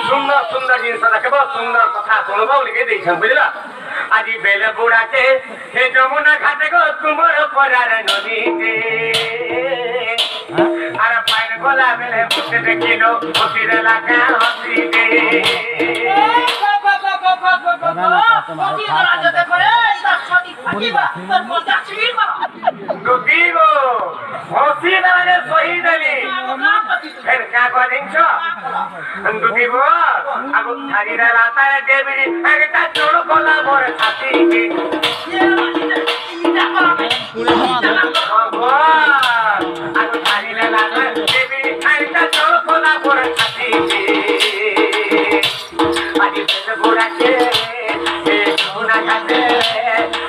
सुंदर सुंदर जिन सुंदर कथा शुणब लिखे बुझल आज बेले बुढ़ा के हे जमुना घाटे गो तुमर परार नदी अरे पाइन गोला बेले मुझे देखिलो हसी रे लाका हसी दे दुबीगो हसी दाने सही दली फिर क्या करेंगे दुबीगो अब थारी रे लाता है देवी एकटा जोड़ गोला मोर छाती के अब थारी रे लाता है देवी एकटा जोड़ गोला मोर छाती के आज बेले बुढ़ा के जमुना घाटे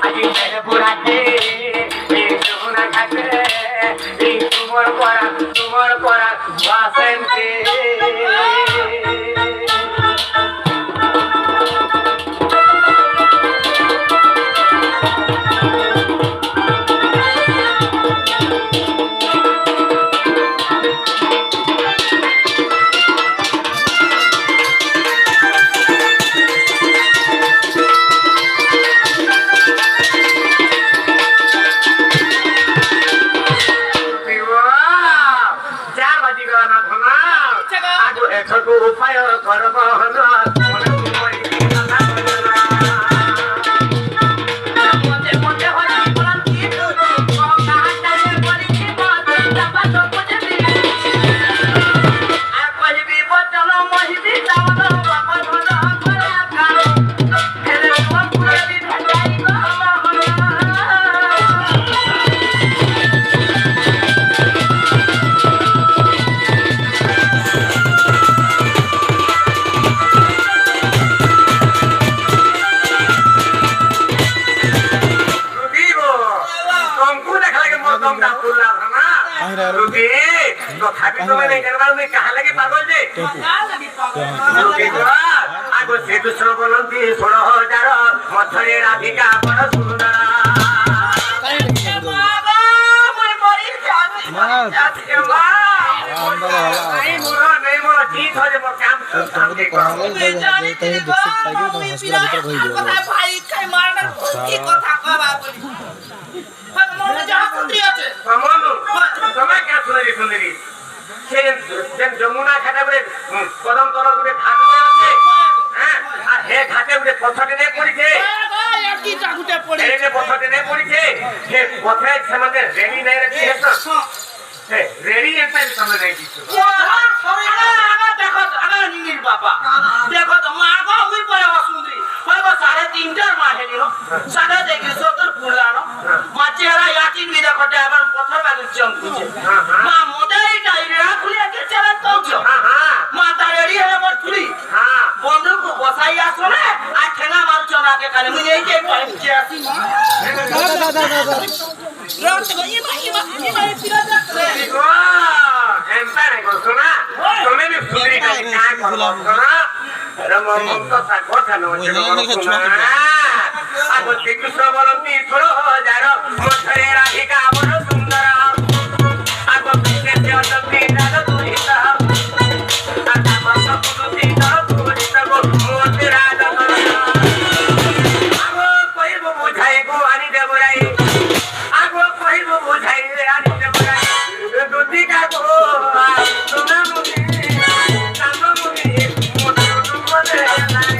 आज बेले बुढ़ा के जमुना घाटे तुमर परा वासंती तुमको देखा कि मौसम का खुला था ना रुकी तो खाती तो मैं नहीं करवा मैं कहाँ लगे पागल जे रुकी तो आगो से दूसरो बोलती 16,000 मथरे राधिका बड़ सुंदर नहीं मोर ठीक हो जे मोर काम देखो ভাই খাই মারনা কি কথা কবা বলি মনে যা সুন্দরী আছে কমনু তোমা কে সুন্দরী সে যেন যমুনা ঘাটে বলে কদম তলা গুটে ঘাট আছে হ্যাঁ আর হে ঘাটে গুটে পথটে নে পড়িছে কি জাগুটে পড়ে এনে পথটে নে পড়িছে হে পথে সমাজে রেডি নাই রাখি হেতো হে রেডি এন্টাই সামনে নাই দিছো আগা দেখো আগা নিনির বাবা দেখো তো মা আগা উই পরে সুন্দরী বলবো 3.5টার মা হেলি হো সাদা দেখি সতর ফুলানো মা চেহারা ইয়াকিন বি দেখো আবার পথর বাগির চমকুছে মা মোটাই ডাইরা খুলে কে চালা কওছো মা তাড়ি হে মত খুলি বন্ধুক বসাই আসো না আর ঠেলা মারছ না কে কানে মুই এই যে পরে কি আসি মা রাত গো ইমা পিরা দেখতে এমপা নাই গোসনা তুমি বি সুন্দরী কাই কাই করো না রমম তো তা কথা নয় না আগো শ্রীকৃষ্ণ বলন্তি 16,000 মথরে রাধিকা বড় সুন্দর আগো কৃষ্ণে অতন্তি দাদা তুহিত আগো সপুতি দাদা তুহিত গো মোতে রাধা আগো কইব বুঝাই গো আনি দেবরাই আগো কইব বুঝাই রে আনি দেবরাই দুতি কা গো সোনা মুনি চাঁদ মুনি মোতে মনে নাই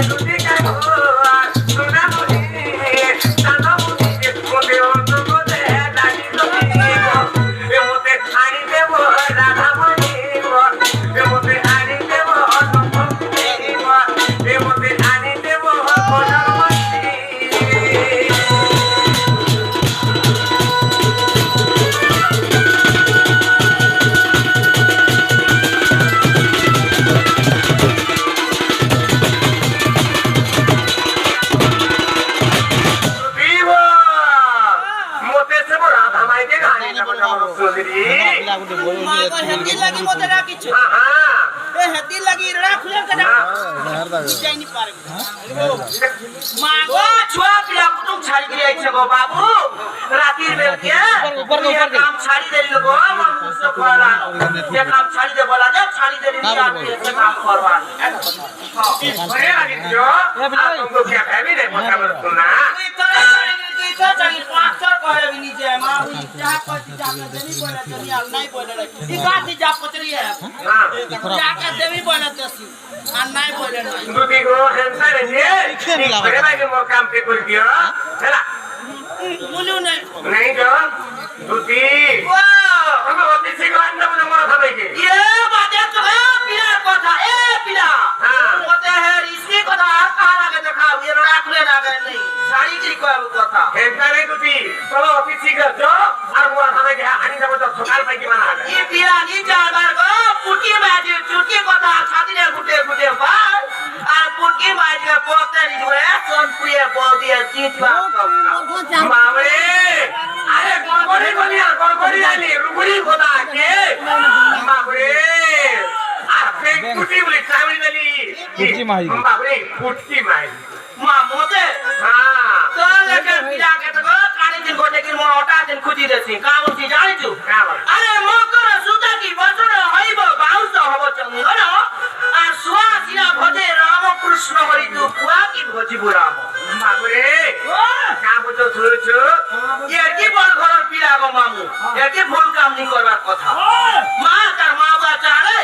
দুতি কা গো সোনা মুনি চাঁদ মুনি মোতে মনে নাই মোতে আনি দেব রাধা মুনি মোতে আনি দেব মোতে আনি দেব মা গো হেতি লাগি মতে রাখিছো এ হেতি লাগি রাখলে কেডা যাইনি পারে মা গো ছুয়া পিলা কুটুম ছাড়ি গিয়ে আইছে গো বাবু রাতির বেলকে উপর কাম ছাড়ি দেলি গো আমার মুস্ত খোলা যে কাম ছাড়ি দে বলা যা ছাড়ি দেলি নি আর এসে কাম করবা ঘরে লাগিছো তুমি কি ভাবি রে কথা বলছো না তুই তো জানি পাঁচটা করে বিনি যে মা হুই যা করতি যা দেবি বলে তুমি আর নাই বলে ই গাতি যা পচরি হ্যাঁ যা দেবি বলে তসি আর নাই বলে নাই দুটি গো হেনসার যে ঘরে লাগে মো কাম পে করে দিও হেলা মুলু নাই नहीं जो दूती हम होती सी को अंदर में मोर खाबे के ये बातें तो है पिला कथा ए पिला होते है इसकी कथा कहां लगे दिखाओ ये राख ले ना गए नहीं साड़ी की को कथा हेंता नहीं दूती चलो होती सी को जो और मोर खाबे के आनी जब तो सकाल पे की बना ये पिला नी चार बार को पुटी बाजी चुटकी कथा छाती ने गुटे गुटे बाल और पुटकी बाजी के पोते नी जो है सोनपुरी बोल दिया जीतवा बाबरे अरे गड़बड़ी आली रुगड़ी होता के बाबरे आपे कुटी बोली चावली वाली कुटी माई बाबरे कुटी माई मां मोते हां तो लेके पिला के तो कानी दिन गोटे की मोटा दिन खुजी देसी का बोलती जानी तू अरे मकर सुता की वचन हइबो बाउस हबो चंगन आ सुआसिना भजे राम कृष्ण हरि तू पुआ की भजिबो राम बाबरे का बोतो छुछु ये की बड़ घर पिला गो मामू ये की भूल काम नहीं करबार कथा मां तार मां बा चाहे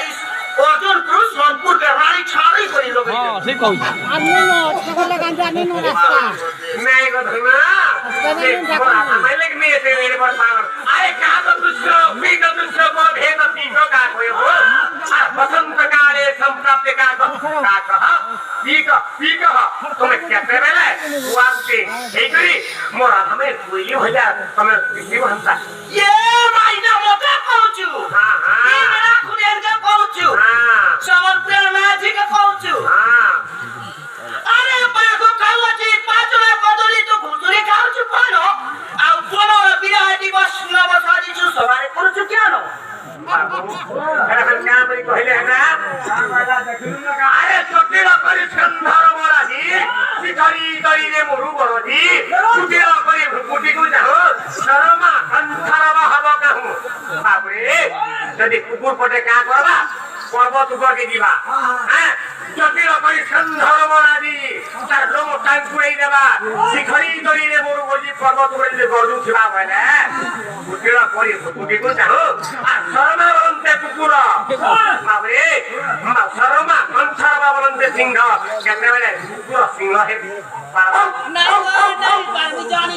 अर्जुन पुरुष सोनपुर के रानी छाड़ी करी लोग हां ठीक कहू अन्य नो ठगले गांजा अन्य नो रास्ता नहीं गो धुना हमें लग नहीं है मेरे पर पावर अरे का तो दूसरो को भेद तीसरो का कोई हो बसंत काले संप्राप्त का कहा पी कहा तुम्हें क्या पेले वांते हे करी मोरा हमें कोई हो जा तुम्हें किसी को हमसा ये माइना मोटा कहूछु हां हां ये मेरा खुदेर के कहूछु हां समर्पण माझी के कहूछु हां अरे बागो खावची पाचुरा कदली तो घुसुरी खावछु पानो आ कोनो କରି ସନ୍ଧର ମରାଜି ଶିଖରି ଦରିରେ ମରୁ ବରଜି କୁଟିର କରି କୁଟିକୁ ଯାଉ ଶରମା କଣ୍ଠରବ ହବ କାହୁ ବାବୁରେ ଯଦି କୁକୁର ପଟେ କା କରବା পর্বত উপরে দিবা হ্যাঁ জটিল করে সন্ধ্যর মরাজি তার রোম টাঙ্কুই দেবা শিখরি দরিরে মরু বলি পর্বত উপরে যদি গর্জু ছিবা বলে জটিল করে কুটিকু যাও আর শর্মা বলন্তে কুকুর বাবরে শর্মা কণ্ঠরবা বলন্তে সিংহ কেমনে বলে কুকুর সিংহ হে নাই নাই আমি জানি